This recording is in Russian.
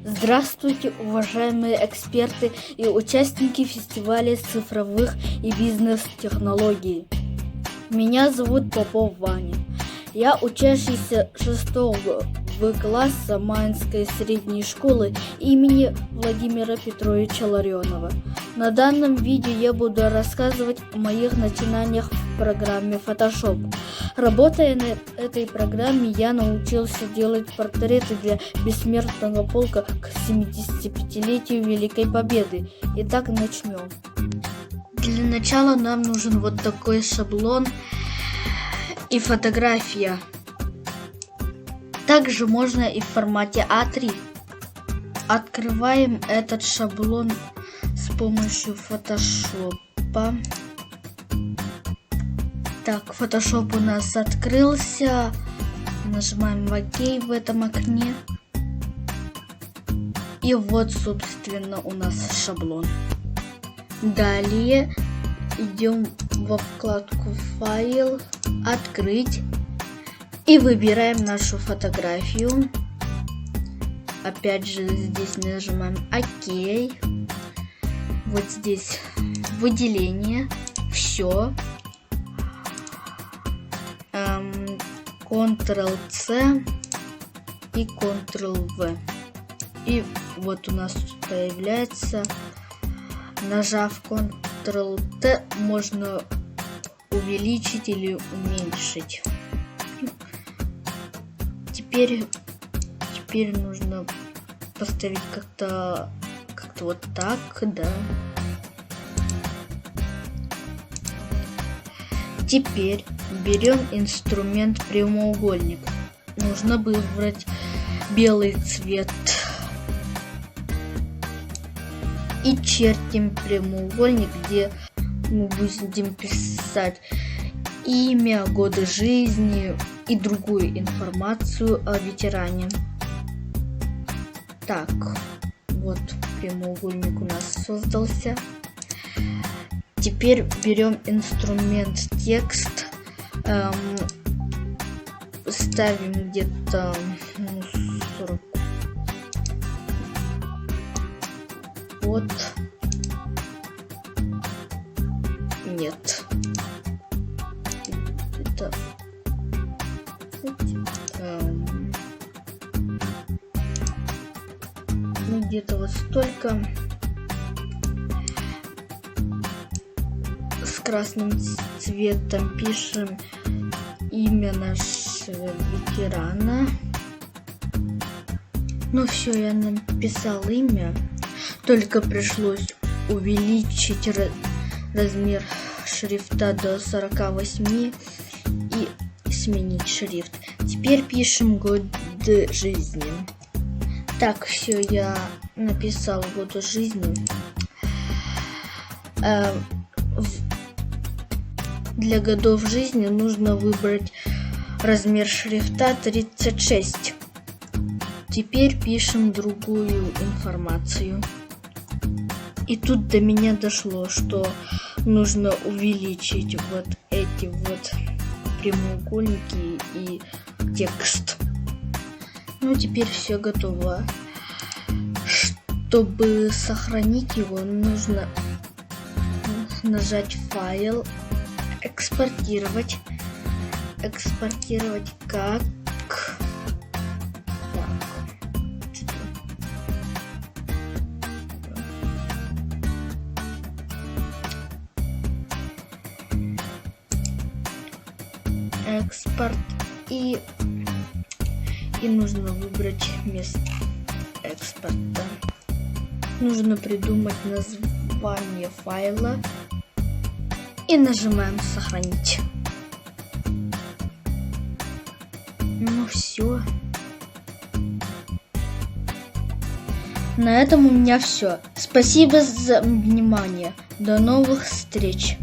Здравствуйте, уважаемые эксперты и участники фестиваля цифровых и бизнес-технологий. Меня зовут Попов Ваня. Я учащийся 6 класса Маинской средней школы имени Владимира Петровича Ларионова. На данном видео я буду рассказывать о моих начинаниях в программе Photoshop. Работая на этой программе, я научился делать портреты для бессмертного полка к 75-летию Великой Победы. Итак, начнем. Для начала нам нужен вот такой шаблон и фотография. Также можно и в формате А3. Открываем этот шаблон с помощью фотошопа. Так, Photoshop у нас открылся. Нажимаем ОК в этом окне. И вот, собственно, у нас шаблон. Далее идем во вкладку «Файл», «Открыть». И выбираем нашу фотографию. Опять же, здесь нажимаем ОК. Вот здесь выделение. Все. Ctrl-C и Ctrl-V. И вот у нас появляется. Нажав Ctrl-T, можно увеличить или уменьшить. Теперь нужно поставить как-то вот так, да. Теперь берем инструмент прямоугольник. Нужно выбрать белый цвет. И чертим прямоугольник, где мы будем писать имя, годы жизни и другую информацию о ветеране. Так, вот прямоугольник у нас создался. Теперь берем инструмент текст, ставим где-то 40. Вот. Нет. Это где-то вот столько. С красным цветом пишем имя нашего ветерана. Ну все, я написал имя. Только пришлось увеличить размер шрифта до 48 и сменить шрифт. Теперь пишем годы жизни. Так, все, я написал годы жизни. Для годов жизни нужно выбрать размер шрифта 36. Теперь пишем другую информацию. И тут до меня дошло, что нужно увеличить вот эти вот прямоугольники и текст. Ну, теперь все готово. Чтобы сохранить его, нужно нажать «Файл», «Экспортировать». Экспортировать как... Экспорт и нужно выбрать место экспорта. Нужно придумать название файла и нажимаем сохранить. Ну все. На этом у меня все. Спасибо за внимание. До новых встреч.